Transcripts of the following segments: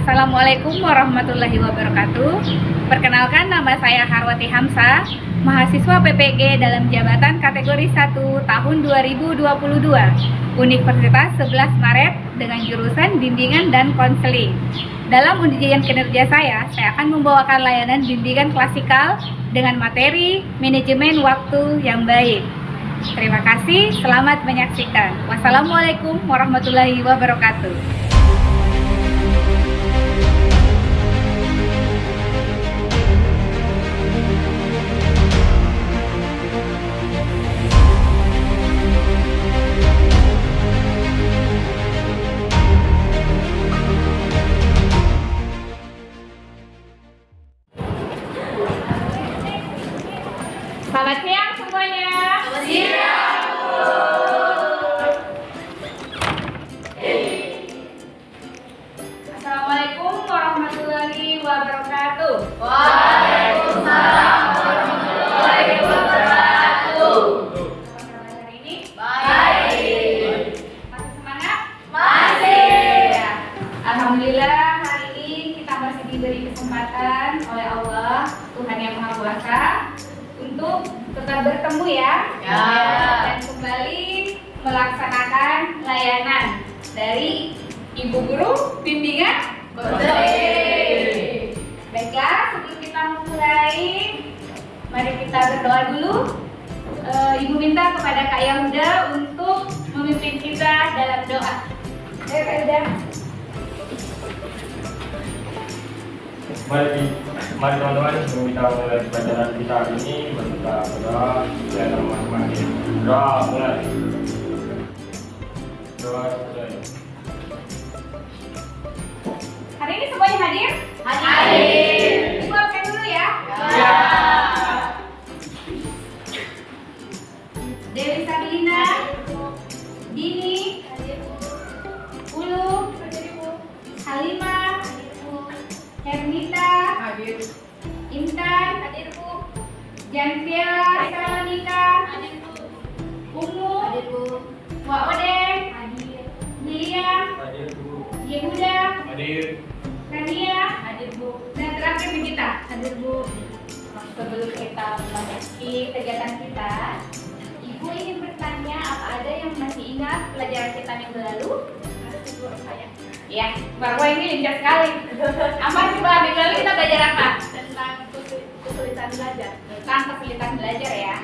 Assalamualaikum warahmatullahi wabarakatuh. Perkenalkan, nama saya Harwati Hamzah, mahasiswa PPG dalam jabatan kategori 1 tahun 2022, Universitas 11 Maret dengan jurusan bimbingan dan konseling. Dalam ujian kinerja saya akan membawakan layanan bimbingan klasikal dengan materi manajemen waktu yang baik. Terima kasih, selamat menyaksikan. Wassalamualaikum warahmatullahi wabarakatuh. Selamat siang semuanya. Selamat siang, Bu. Assalamualaikum warahmatullahi wabarakatuh. Waalaikumsalam warahmatullahi wabarakatuh. Selamat hari ini. Baik. Masih semangat? Masih. Ya. Alhamdulillah hari ini kita masih diberi kesempatan oleh Allah, Tuhan yang Maha Kuasa, untuk tetap bertemu ya. Dan kembali melaksanakan layanan dari Ibu Guru Bimbingan Konseling. Baiklah, sebelum kita memulai, mari kita berdoa dulu. Ibu minta kepada Kak Yahuda untuk memimpin kita dalam doa. Kak Yahuda. Mari teman-teman, sebelum kita mulai pelajaran kita hari ini, kita berdoa dan masing-masing. Doa mulai. Doa mulai. Hari ini semuanya hadir? Hadir. Ibu absen dulu ya. Ya. Dewi Sabilina, Dini, Ulu, Halimah, Hernita, Intan, Janvia, Salonika, Umu, Wak Odeng, Lia, Hadir Bu. Yehuda, Hadir. Kania, dan terakhir Nikita. Hadir Bu. Sebelum kita memasuki kegiatan kita, Ibu ingin bertanya apa ada yang masih ingat pelajaran kita minggu lalu? Ya, bahwa ini lincah sekali. Apa sih Mbak? Minggu lalu kita belajar apa? Tentang kesulitan belajar. Tentang kesulitan belajar ya.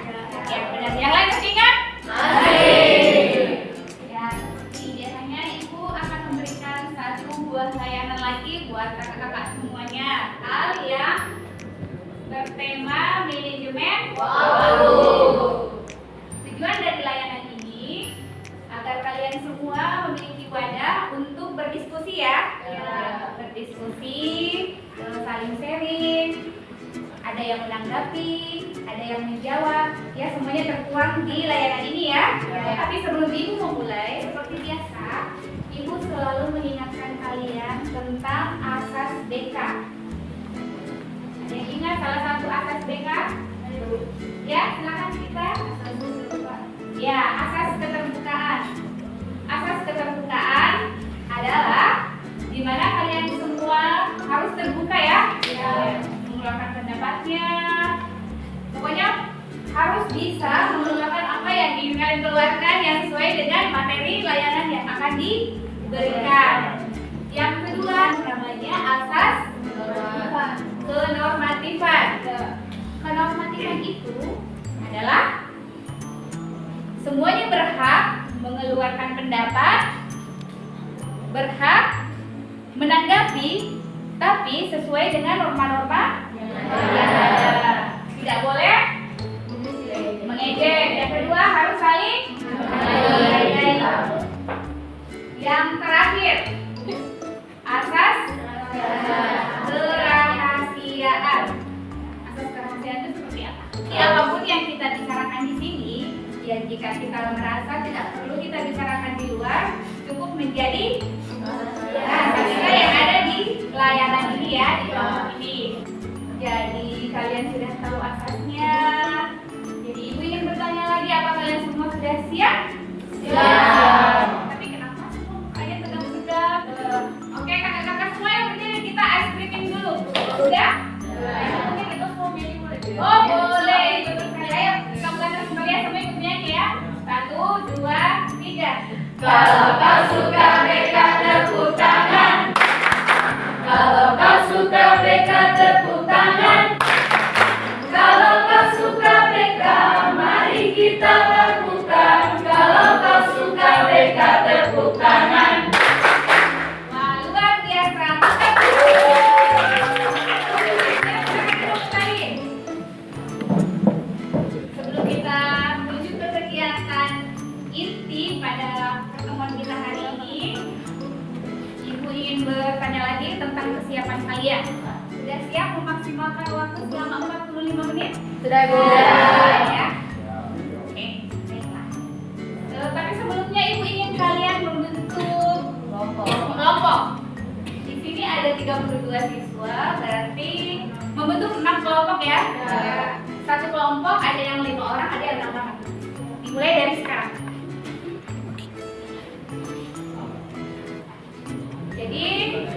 Ya benar. Yang lain masih ingat? Masih. Ya, seperti biasanya Ibu akan memberikan satu buah layanan lagi buat kakak-kakak semuanya. Kali ya, bertema manajemen waktu. Tujuan dari layanan ini agar kalian semua memiliki wadah untuk berdiskusi ya. Berdiskusi, saling sharing, ada yang menanggapi, ada yang menjawab, ya semuanya tertuang di layanan ini ya. Tapi sebelum Ibu memulai, seperti biasa, Ibu selalu mengingatkan kalian tentang asas BK. Ada yang ingat salah satu asas BK? Ya, silakan kita. Ya, asas keterbukaan. Asas keterbukaan adalah di mana kalian semua harus terbuka ya. Mengeluarkan pendapatnya. Pokoknya harus bisa mengeluarkan apa yang ingin kalian keluarkan yang sesuai dengan materi layanan yang akan diberikan. Yang kedua namanya asas kenormatifan. Kenormatifan itu adalah semuanya berhak mengeluarkan pendapat, berhak menanggapi, tapi sesuai dengan norma-norma yang ada. Tidak boleh mengejek. Yang kedua harus saling menghargai. Yang terakhir, asas kerahasiaan. Asas kerahasiaan itu seperti apa? Apapun yang kita bicarakan di sini, ya jika kita merasa tidak perlu kita bicarakan di luar, cukup menjadi rahasia yang ada di layanan ini ya, di kelompok ini. Jadi kalian sudah tahu asasnya. Jadi Ibu ingin bertanya lagi, apa kalian semua sudah siap? Siap. Tapi kenapa semua kalian tegang-tegang? Oke, kakak-kakak semua yang berdiri Kalau kau suka BK tepuk tangan. Kalau kau suka BK tepuk tangan. Kalau kau suka BK, mari kita lakukan. Kalau kau suka BK tepuk tangan. Wah, luar biasa. Sebelum kita menuju ke kegiatan inti pada pertemuan kita hari ini, Ibu ingin bertanya lagi tentang kesiapan kalian. Sudah siap memaksimalkan waktu selama 45 menit? Sudah, Bu. Ya. Oke, baiklah. Tapi sebelumnya Ibu ingin kalian membentuk kelompok. Di sini ada 32 siswa, berarti membentuk 6 kelompok ya. Satu kelompok ada yang 5 orang, ada yang 6 orang. Dimulai dari sekarang. Jadi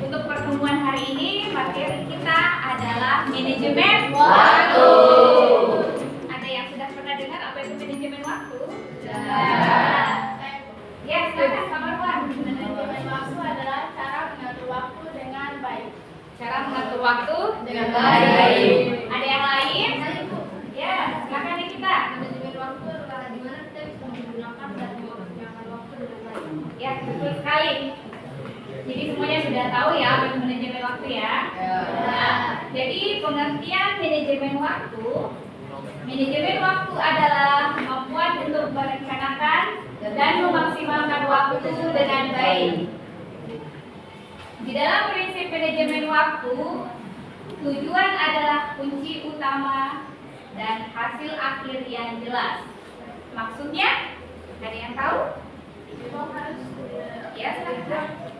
untuk pertemuan hari ini materi kita adalah manajemen waktu. Ada yang sudah pernah dengar apa itu manajemen waktu? Ya, silakan Kak Marwan. Manajemen waktu adalah cara mengatur waktu dengan baik. Cara mengatur waktu Dengan baik. Ada yang lain? Ya, silakan nih kita. Manajemen waktu adalah gimana kita bisa menggunakan dan menggunakan waktu dengan baik. Ya, betul sekali. Jadi semuanya sudah tahu ya apa itu manajemen waktu ya. Nah, jadi pengertian manajemen waktu. Manajemen waktu adalah kemampuan untuk merencanakan dan memaksimalkan waktu dengan baik. Di dalam prinsip manajemen waktu, tujuan adalah kunci utama dan hasil akhir yang jelas. Maksudnya, ada yang tahu? Ya, silakan.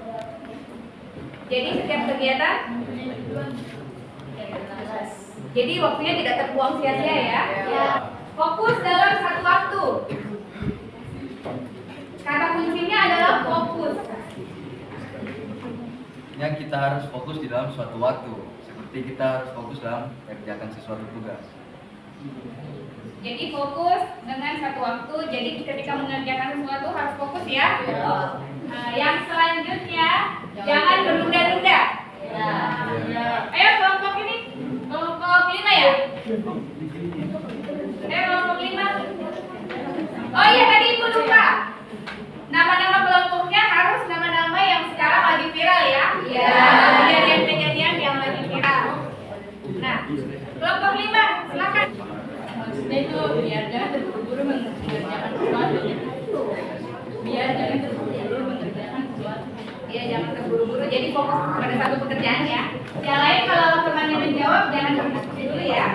Jadi setiap kegiatan, jadi waktunya tidak terbuang sia-sia ya. Fokus dalam satu waktu. Kata kuncinya adalah fokus. Ya, kita harus fokus di dalam suatu waktu. Seperti kita harus fokus dalam mengerjakan sesuatu tugas. Jadi fokus dengan satu waktu. Jadi ketika mengerjakan sesuatu harus fokus ya. Yang selanjutnya jangan menunda-nunda. Ayo kelompok ini, kelompok 5 ya. Ayo kelompok 5. Oh iya tadi Ibu lupa. Nama-nama kelompoknya harus nama-nama yang sekarang lagi viral ya. Kejadian-kejadian yang lagi viral. Nah, kelompok 5 silakan. Maksudnya itu biar jangan terburu-buru mengerjakan sesuatu. Biar jangan terburu-buru mengerjakan sesuatu. Ya jangan terburu-buru. Jadi fokus pada satu pekerjaan ya. Yang lain kalau temannya menjawab jangan berdiskusi dulu ya.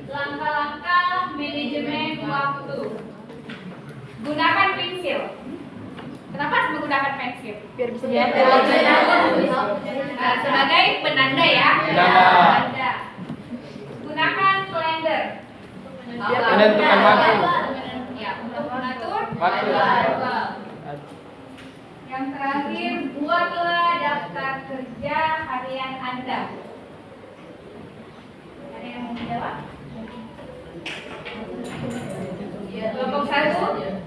Langkah-langkah manajemen waktu. Gunakan pensil. Kenapa harus menggunakan pensil? Biar bisa Sebagai penanda ya. Penanda. Gunakan kalender. Menentukan waktu. Ya, untuk mengatur Waktu. Yang terakhir, buatlah daftar kerja harian Anda. Ada yang mau menjawab? Kelompok 1.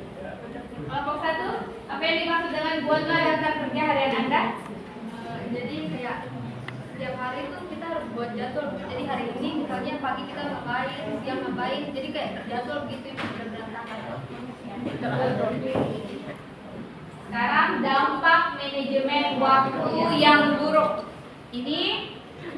Kelompok 1, apa yang dimaksud dengan buatlah daftar kerja harian Anda? Jadi kayak setiap hari itu kita harus buat jadwal. Jadi hari ini misalnya pagi kita ngapain, siang ngapain. Jadi kayak terjadwal gitu berantakan. Sekarang dampak manajemen waktu yang buruk. Ini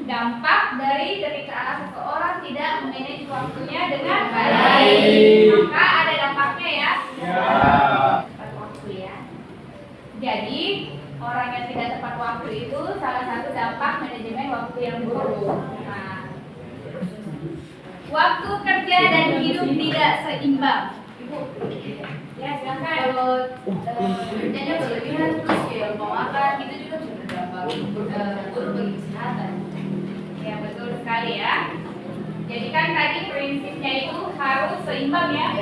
dampak dari ketika seseorang tidak memanage waktunya dengan baik. Maka ada dampaknya ya. Tepat waktu ya. Jadi orang yang tidak tepat waktu itu salah satu dampak manajemen waktu yang buruk. Nah, waktu kerja dan hidup tidak seimbang. Ibu, ya silakan. Kalau kerjanya berlebihan terus ya mau makan itu juga bisa berdampak buruk bagi kesehatan. Ya betul sekali ya. Jadi kan tadi prinsipnya itu harus seimbang ya.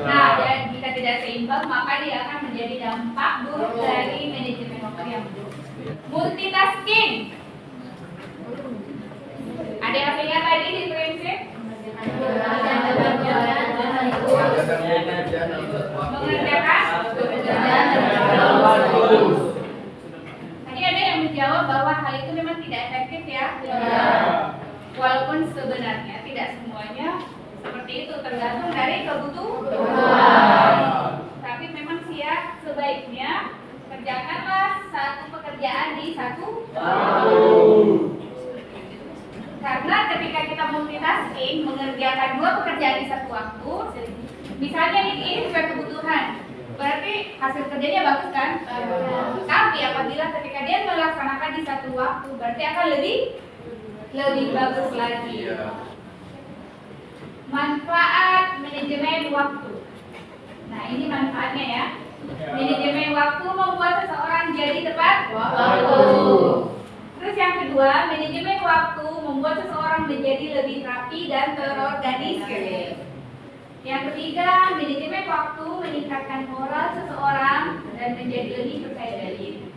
Nah, dan jika tidak seimbang maka dia akan menjadi dampak buruk dari manajemen waktu yang buruk. Multitasking. Ada yang ingat tadi di prinsip? Mengerjakan sebaiknya kerjakanlah satu pekerjaan di satu karena ketika kita multitasking mengerjakan dua pekerjaan di satu waktu, misalnya ini sesuai kebutuhan, berarti hasil kerjanya bagus kan? Tapi apabila ketika dia melaksanakan di satu waktu, berarti akan lebih bagus lagi. Manfaat manajemen waktu. Nah, ini manfaatnya ya. Manajemen waktu membuat seseorang jadi tepat waktu. Terus yang kedua, manajemen waktu membuat seseorang menjadi lebih rapi dan terorganisir. Yang ketiga, manajemen waktu meningkatkan moral seseorang dan menjadi lebih percaya diri.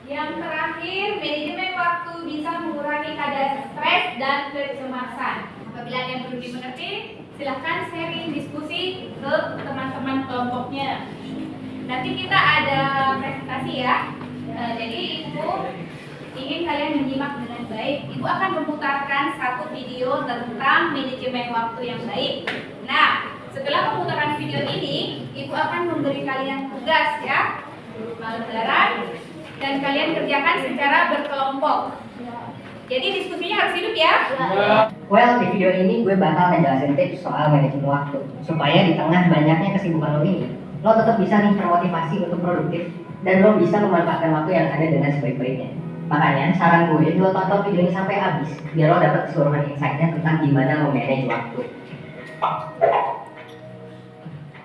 Yang terakhir, manajemen waktu bisa mengurangi kadar stres dan kecemasan. Apabila ada yang belum dimengerti, silahkan sharing diskusi ke teman-teman kelompoknya. Nanti kita ada presentasi ya. Jadi Ibu ingin kalian menyimak dengan baik. Ibu akan memutarkan satu video tentang manajemen waktu yang baik. Nah, setelah pemutaran video ini, Ibu akan memberi kalian tugas ya, pelajaran, dan kalian kerjakan secara berkelompok. Jadi diskusinya harus hidup ya. Well, di video ini gue bakal ngejelasin tips soal manajemen waktu supaya di tengah banyaknya kesibukan lo ini, lo tetap bisa nih termotivasi untuk produktif dan lo bisa memanfaatkan waktu yang ada dengan sebaik-baiknya. Makanya saran gue, lo tonton video ini sampai habis biar lo dapet keseluruhan insight-nya tentang gimana memanage waktu.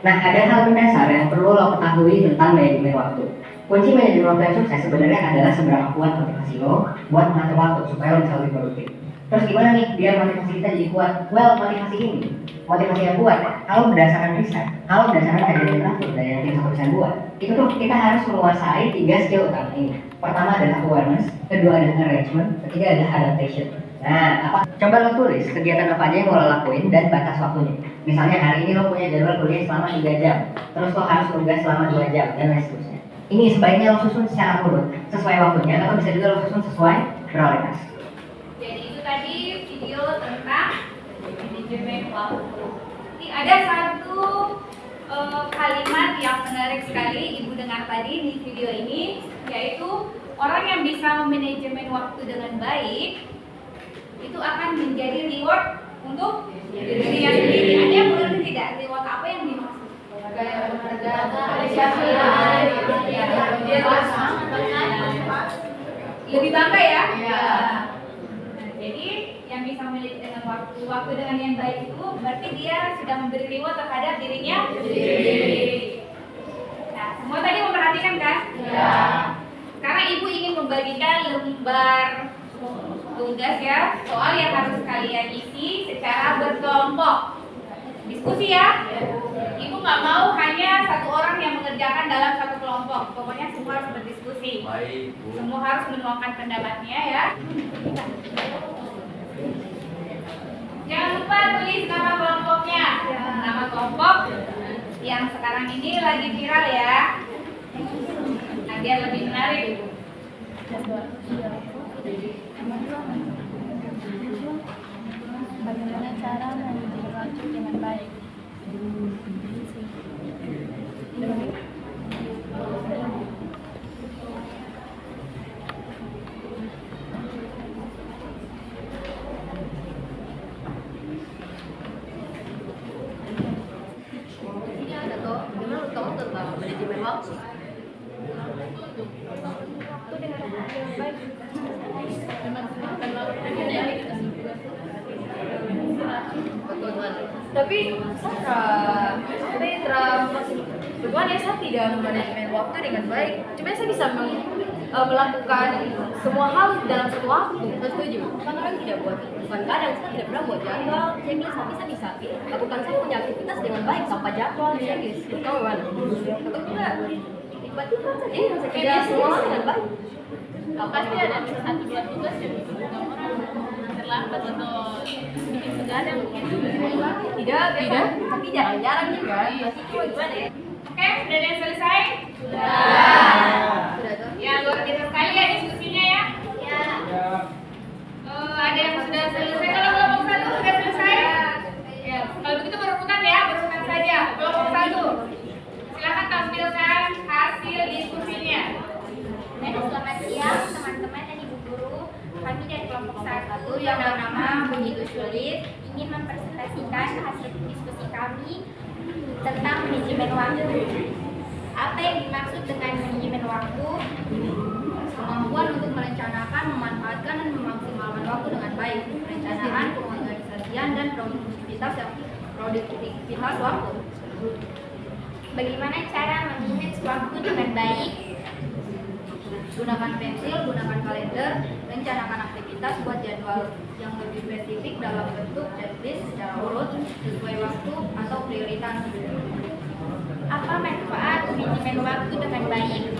Nah, ada hal mendasar yang perlu lo ketahui tentang manajemen waktu. Kunci manajemen waktu yang sukses sebenarnya adalah seberapa kuat motivasi lo buat mengatur waktu supaya lo bisa lebih produktif. Terus gimana nih biar motivasi kita jadi kuat? Well, motivasi yang kuat kalau berdasarkan riset, kalau berdasarkan kajian literatur dan yang tim 1% buat, itu tuh kita harus menguasai 3 skill utama ini. Pertama adalah awareness, kedua adalah arrangement, ketiga adalah adaptation. Nah, coba lo tulis kegiatan apa aja yang mau lo lakuin dan batas waktunya. Misalnya hari ini lo punya jadwal kuliah selama 3 jam, terus lo harus nugas selama 2 jam, dan lain seterusnya. Ini sebaiknya lo susun secara urut, sesuai waktunya, atau bisa juga lo susun sesuai prioritas. Jadi itu tadi video tentang manajemen waktu. Ini ada satu kalimat yang menarik sekali Ibu dengar tadi di video ini, yaitu orang yang bisa memanajemen waktu dengan baik itu akan menjadi reward untuk dirinya sendiri. Ada yang mengerti tidak reward apa yang dimaksud? Lebih bangga ya? Jadi yang bisa memiliki dengan waktu dengan yang baik itu berarti dia sudah memberi reward terhadap dirinya sendiri. Nah, semua tadi memperhatikan kan? Ya. Karena Ibu ingin membagikan lembar tugas ya, soal yang harus kalian isi secara berkelompok. Diskusi ya. Ibu nggak mau hanya satu orang yang mengerjakan dalam satu kelompok. Pokoknya semua harus berdiskusi. Baik, Bu. Semua harus menuangkan pendapatnya ya. Jangan lupa tulis nama kelompoknya. Nama kelompok yang sekarang ini lagi viral ya. Nah, biar lebih menarik. Bagaimana cara manajemen waktu dengan baik? Ini ada toh, gimana lu tahu tentang manajemen waktu? Tapi bagaimana ya, saya tidak manajemen waktu dengan baik. Cuma saya bisa melakukan semua hal dalam satu waktu. Saya setuju. Kan orang tidak bukan kadang saya tidak pernah buat jadwal, checklist, tapi saya bisa lakukan saya punya aktivitas dengan baik tanpa jadwal, checklist. Tahu kan? Atau enggak? Tiba-tiba saja yang saya kerja semua dengan baik. Pasti ada satu dua tugas yang dibutuhkan orang terlambat atau bikin begadang gitu. Tidak, tapi jarang-jarang juga. Pasti cuma gimana ya? Oke, sudah ada yang selesai? Sudah tuh. Ya, luar biasa sekali ya diskusinya ya. Ada yang sudah selesai. Kalau kelompok satu sudah selesai? Ya, kalau begitu berebutan ya, berebutan saja. Kelompok satu, silakan tampilkan hasil yang bernama Begitu Sulit ingin mempresentasikan hasil diskusi kami tentang manajemen waktu. Apa yang dimaksud dengan manajemen waktu? Kemampuan untuk merencanakan, memanfaatkan, dan memaksimalkan waktu dengan baik. Perencanaan, pengorganisasian, dan produktivitas waktu. Bagaimana cara memanage waktu dengan baik? Gunakan pensil, gunakan kalender, rencanakan aktivitas, buat jadwal yang lebih spesifik dalam bentuk checklist secara urut sesuai waktu atau prioritas. Apa manfaat manajemen waktu dengan baik?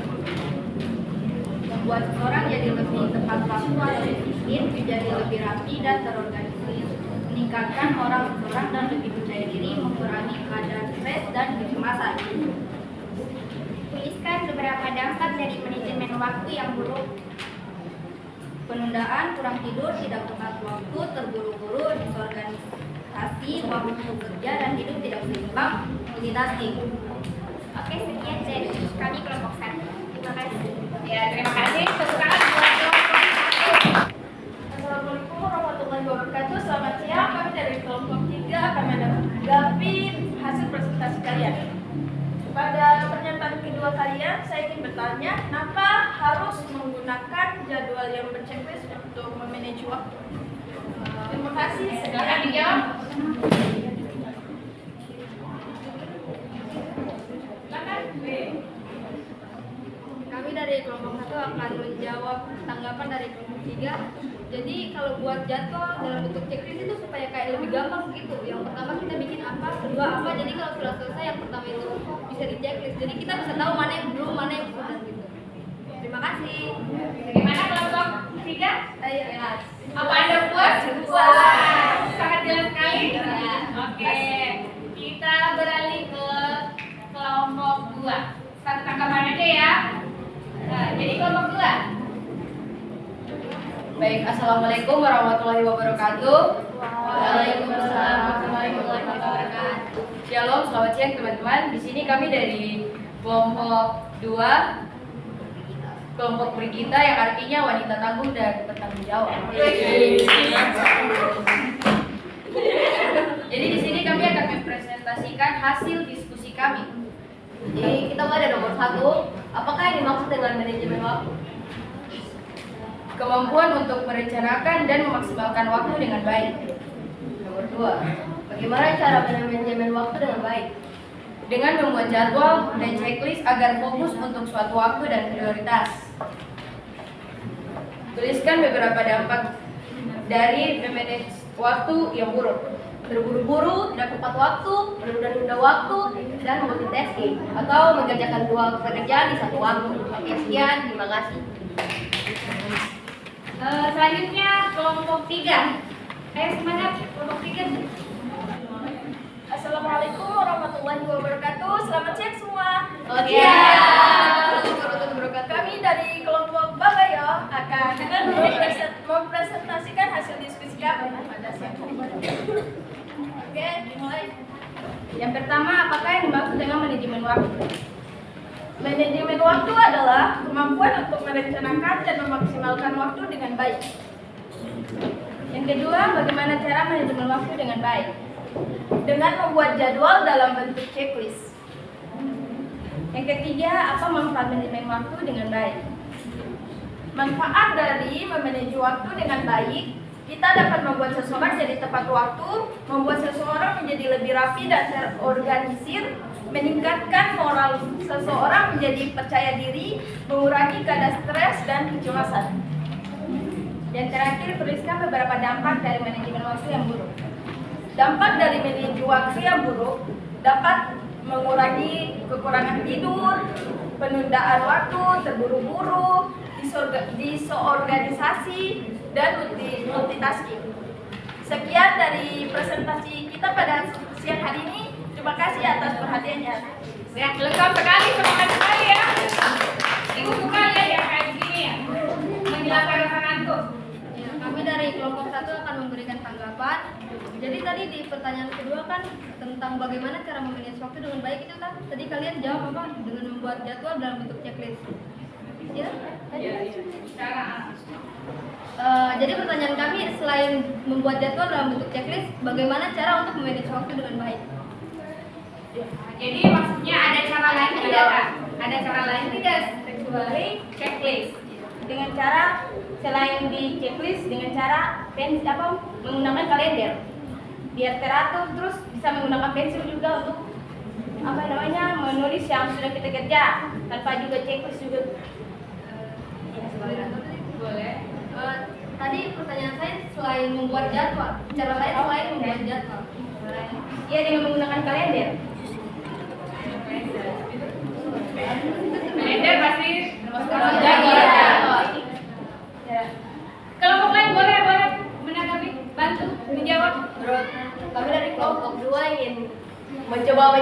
Membuat seseorang jadi lebih tepat waktu atau disiplin, menjadi lebih rapi dan terorganisir, meningkatkan moral seseorang dan lebih percaya diri, mengurangi kadar stres dan kecemasan. Tuliskan beberapa dampak dari manajemen waktu yang buruk. Penundaan, kurang tidur, tidak tepat waktu, terburu-buru, disorganisasi, waktu kerja dan hidup tidak seimbang, multitasking. Oke, sekian dari kami kelompok 1. Terima kasih. Ya, terima kasih. Tepuk tangan buat kelompok 1. Assalamualaikum warahmatullahi wabarakatuh. Selamat siang. Kami dari kelompok 3 akan menanggapi hasil presentasi kalian. Pada pernyataan kedua kalian, saya ingin bertanya, kenapa harus menggunakan jadwal yang berchecklist untuk memanage waktu? Terima kasih. Silakan dijawab. Kami dari kelompok 1 akan menjawab tanggapan dari kelompok 3. Jadi kalau buat jadwal dalam bentuk checklist itu supaya kayak lebih gampang gitu. Yang pertama kita bikin apa, kedua apa. Jadi kalau sudah selesai yang pertama itu bisa di checklist. Jadi kita bisa tahu mana yang belum, mana yang sudah gitu. Terima kasih. Bagaimana kelompok 3? Jelas. Apa Anda puas? Puas. Sangat jelas sekali. Oke. Kita beralih ke kelompok 2. Satu tanggapan aja ya. Nah, jadi kelompok 2. Baik, assalamualaikum warahmatullahi wabarakatuh. Waalaikumsalam warahmatullahi wabarakatuh. Shalom, selamat siang teman-teman. Di sini kami dari kelompok 2, kelompok Brigita yang artinya wanita tangguh dan bertanggung jawab. Jadi di sini kami akan mempresentasikan hasil diskusi kami. Jadi kita mulai dari nomor 1. Apakah yang dimaksud dengan manajemen waktu? Kemampuan untuk merencanakan dan memaksimalkan waktu dengan baik. Nomor 2. Bagaimana cara manajemen waktu dengan baik? Dengan membuat jadwal dan checklist agar fokus untuk suatu waktu dan prioritas. Tuliskan beberapa dampak dari memanage waktu yang buruk. Terburu-buru, tidak tepat waktu, menunda-nunda waktu, dan multitasking atau mengerjakan 2 pekerjaan di satu waktu. Oke, sekian, terima kasih. Selanjutnya kelompok 3. Ayo semangat kelompok 3. Assalamualaikum warahmatullahi wabarakatuh. Selamat siang semua. Kami dari kelompok Babayo akan mempresentasikan hasil diskusi kami pada siang hari. Oke, dimulai. Yang pertama, apakah yang dimaksud dengan manajemen waktu? Manajemen waktu adalah kemampuan untuk merencanakan dan memaksimalkan waktu dengan baik. Yang kedua, bagaimana cara manajemen waktu dengan baik? Dengan membuat jadwal dalam bentuk checklist. Yang ketiga, apa manfaat manajemen waktu dengan baik? Manfaat dari memanage waktu dengan baik, kita dapat membuat seseorang jadi tepat waktu, membuat seseorang menjadi lebih rapi dan terorganisir, meningkatkan moral seseorang menjadi percaya diri, mengurangi kadar stres dan kecemasan. Dan terakhir, tuliskan beberapa dampak dari manajemen waktu yang buruk. Dampak dari manajemen waktu yang buruk dapat mengurangi kekurangan tidur, penundaan waktu, terburu-buru, disorganisasi, dan multitasking. Sekian dari presentasi kita pada siang hari ini. Terima kasih atas perhatiannya. Ya, lengkap sekali, semangat sekali ya. Ibu suka lihat ya kayak begini ya. Menjelaskan rasa ngantuk. Ya, kami dari kelompok 1 akan memberikan tanggapan. Jadi tadi di pertanyaan kedua kan tentang bagaimana cara memanage waktu dengan baik itu kan. Tadi kalian jawab apa? Dengan membuat jadwal dalam bentuk checklist. Ya, Cara. jadi pertanyaan kami selain membuat jadwal dalam bentuk checklist, bagaimana cara untuk memanage waktu dengan baik? Jadi maksudnya ada cara lain tidak, Kak? Ada cara lain tidak kecuali checklist. Dengan cara selain di checklist, dengan cara menggunakan kalender, biar teratur, terus bisa menggunakan pensil juga untuk menulis yang sudah kita kerja tanpa juga checklist juga. Boleh. Tadi pertanyaan saya selain membuat jadwal, cara lain selain membuat jadwal. Iya, dengan menggunakan kalender. Kalender pasti Jadwal. Kelompok lain boleh menanggapi, bantu menjawab. Kami dari kelompok 2 ingin mencoba.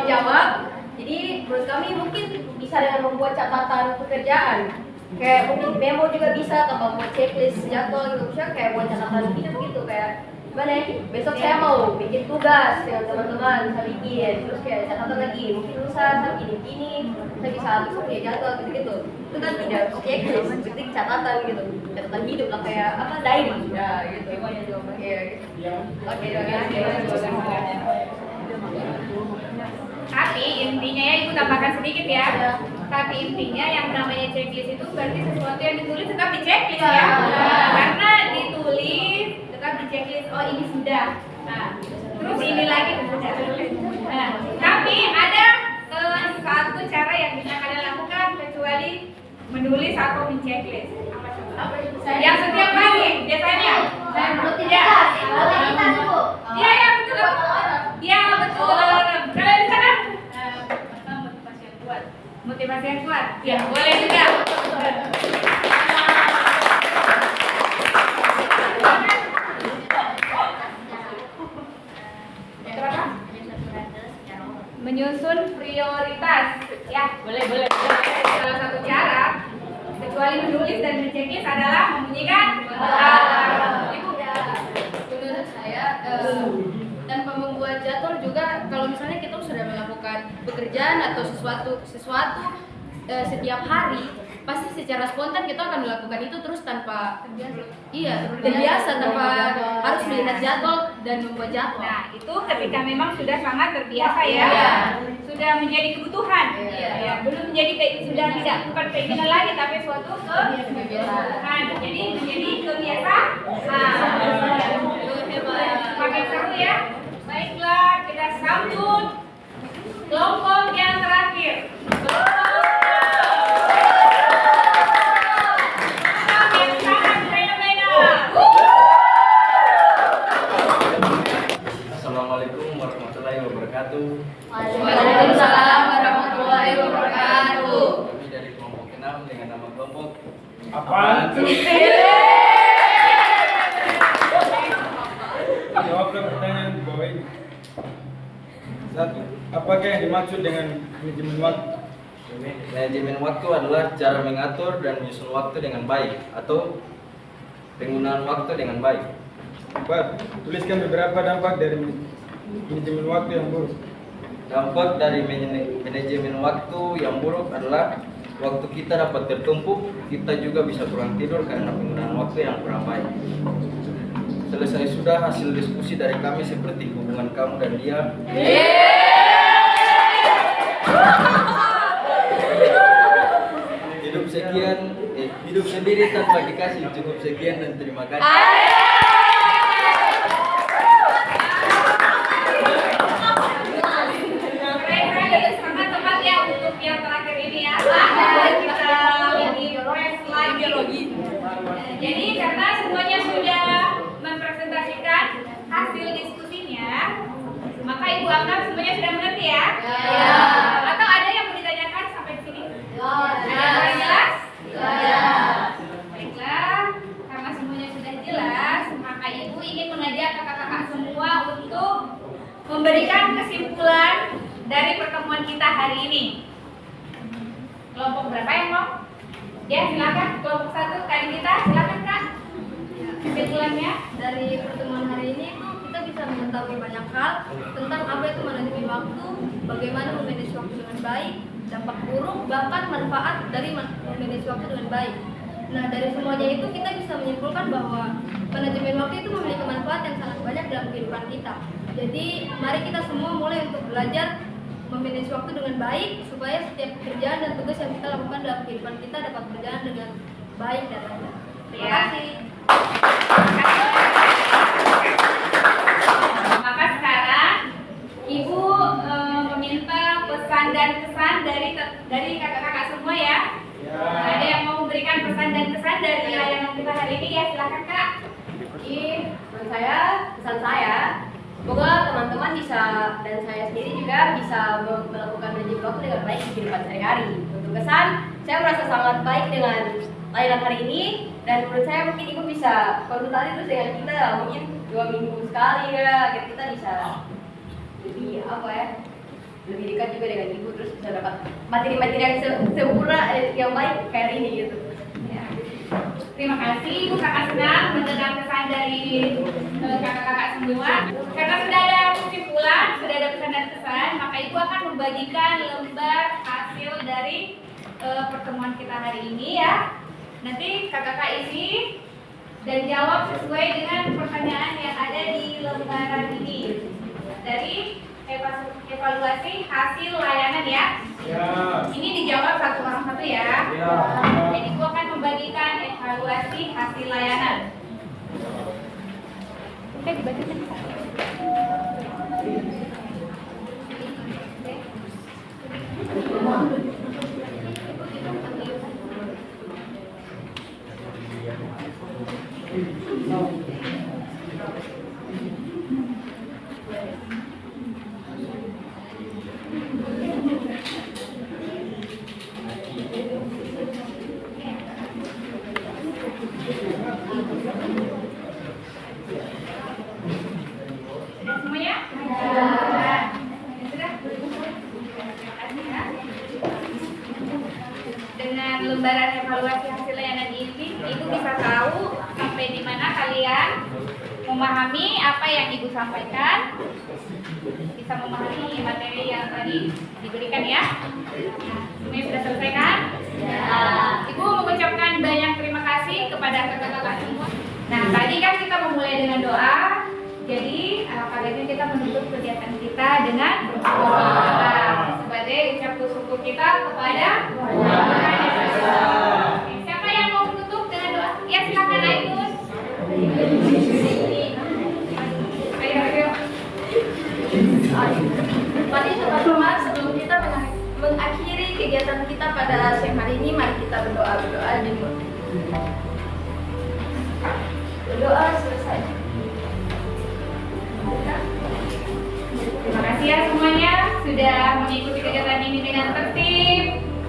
Jadi menurut kami mungkin bisa dengan membuat catatan pekerjaan. Kayak mungkin memo juga bisa, tanpa buat checklist jadwal gitu. Misalnya kayak buat catatan gitu kayak gimana ya? Besok saya mau bikin tugas dengan teman-teman, saya bikin, terus kayak catatan lagi. Mungkin lusa saya gini, saya bisa punya jadwal gitu. Itu kan tidak checklist, seperti catatan gitu. Catatan hidup lah kayak diary. Ya gitu. Iya gitu. Oke, Tapi intinya ya, Ibu tambahkan sedikit ya. Tapi intinya yang namanya checklist itu berarti sesuatu yang ditulis tetap di checklist ya. Karena ditulis tetap di checklist. Oh ini sudah. Nah, terus ini lagi sudah. Nah, tapi ada satu cara yang bisa kalian lakukan kecuali menulis atau men-checklist. Apa itu? Yang setiap pagi biasanya. Rutinitas Bu. Iya betul. Iya betul. Kalian di sana? Motivasi yang kuat. Ya, boleh juga. Menyusun prioritas. Ya, boleh. Salah satu cara kecuali menulis dan men-checklist adalah membunyikan alarm. Ibu. menurut saya tanpa membuat jadwal juga, kalau misalnya kita sudah melakukan pekerjaan atau sesuatu setiap hari, pasti secara spontan kita akan melakukan itu terus tanpa terbiasa tanpa harus melihat jadwal dan membuat jadwal. Nah, itu ketika memang sudah sangat terbiasa ya. Sudah menjadi kebutuhan. Ya, belum menjadi sudah tidak bukan keinginan lagi tapi suatu kebutuhan. Jadi menjadi kebiasaan. Makin seru ya. Baiklah, kita sambut kelompok yang terakhir. Assalamualaikum warahmatullahi wabarakatuh. Waalaikumsalam warahmatullahi wabarakatuh. Kami dari kelompok 6 dengan nama kelompok Apaan tuh? Jawablah pertanyaan di bawah ini. 1. Apakah yang dimaksud dengan manajemen waktu? Manajemen waktu adalah cara mengatur dan menyusun waktu dengan baik atau penggunaan waktu dengan baik. 4. Tuliskan beberapa dampak dari manajemen waktu yang buruk. Dampak dari manajemen waktu yang buruk adalah waktu kita dapat tertumpuk, kita juga bisa kurang tidur karena penggunaan waktu yang kurang baik. Selesai sudah hasil diskusi dari kami seperti hubungan kamu dan dia. Hidup sendiri tanpa dikasih. Cukup sekian dan terima kasih. Sangat tepat ya untuk yang terakhir ini ya. Kita refresh lagi. Jadi karena semuanya sudah mempresentasikan hasil diskusinya, maka Ibu anggap semuanya sudah mengerti ya? Atau ada yang mau ditanyakan sampai di sini? Ada yang jelas? Baiklah, karena semuanya sudah jelas, maka Ibu ingin mengajak kakak-kakak semua untuk memberikan kesimpulan dari pertemuan kita hari ini. Kelompok berapa yang mau? Ya, silakan. Kelompok 1, Kak Dita, silakan Kak. Kesimpulannya Dari pertemuan hari ini kita bisa mengetahui banyak hal tentang apa itu manajemen waktu, bagaimana memanage waktu dengan baik, dampak buruk, bahkan manfaat dari memanage waktu dengan baik. Nah, dari semuanya itu kita bisa menyimpulkan bahwa manajemen waktu itu memiliki manfaat yang sangat banyak dalam kehidupan kita. Jadi, mari kita semua mulai untuk belajar memanage waktu dengan baik supaya setiap pekerjaan dan tugas yang kita lakukan dalam kehidupan kita dapat berjalan dengan baik dan lancar. Terima kasih. Maka sekarang Ibu meminta pesan dan kesan dari kakak-kakak semua ya. Ada yang mau memberikan pesan dan kesan dari layanan kita hari ini ya, silakan Kak. Pesan saya, semoga teman-teman bisa dan saya sendiri juga bisa melakukan manajemen waktu dengan baik di kehidupan sehari-hari. Untuk kesan, saya merasa sangat baik dengan layanan hari ini, dan menurut saya mungkin Ibu bisa konsultasi terus dengan kita mungkin 2 minggu sekali ya, agar kita bisa lebih lebih dekat juga dengan Ibu, terus bisa dapat materi-materi yang sempurna yang baik kayak hari ini gitu. Ya. Terima kasih Ibu, kakak senang mendengar kesan dari kakak-kakak semua. Karena sudah ada kesimpulan, sudah ada pesan dan kesan, maka Ibu akan membagikan lembar hasil dari pertemuan kita hari ini ya. Nanti kakak-kakak isi dan jawab sesuai dengan pertanyaan yang ada di lembaran ini. Dari evaluasi hasil layanan ya. Ya. Ini dijawab satu orang satu ya. Ya. Jadi gua akan membagikan evaluasi hasil layanan. Oke, dibagikan. Sudah semuanya? Sudah. Dengan lembaran evaluasi hasil layanan ini, Ibu bisa tahu sampai di mana kalian memahami apa yang Ibu sampaikan, bisa memahami materi yang tadi diberikan ya. Semuanya sudah selesai kan? Ya. Ibu mengucapkan banyak terima kasih kepada kakak-kakak semua. Nah, tadi kan kita memulai dengan doa. Jadi, kali kita menutup kegiatan kita dengan doa sebagai ucap syukur kita kepada Tuhan Yesus Kristus. Siapa yang mau menutup dengan doa? Ya, silakan Aitus. Ayo. Mari teman-teman, sebelum kita mengakhiri kegiatan kita pada siang hari ini, mari kita berdoa dulu. Berdoa selesai. Terima kasih ya semuanya sudah mengikuti kegiatan ini dengan tertib,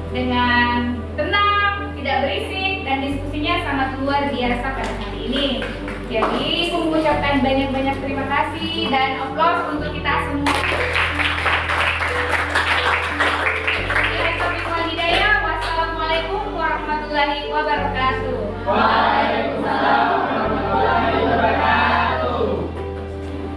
dengan tenang, tidak berisik, dan diskusinya sangat luar biasa pada hari ini. Jadi, aku mengucapkan banyak-banyak terima kasih dan aplaus untuk kita semua. Wassalamualaikum warahmatullahi wabarakatuh.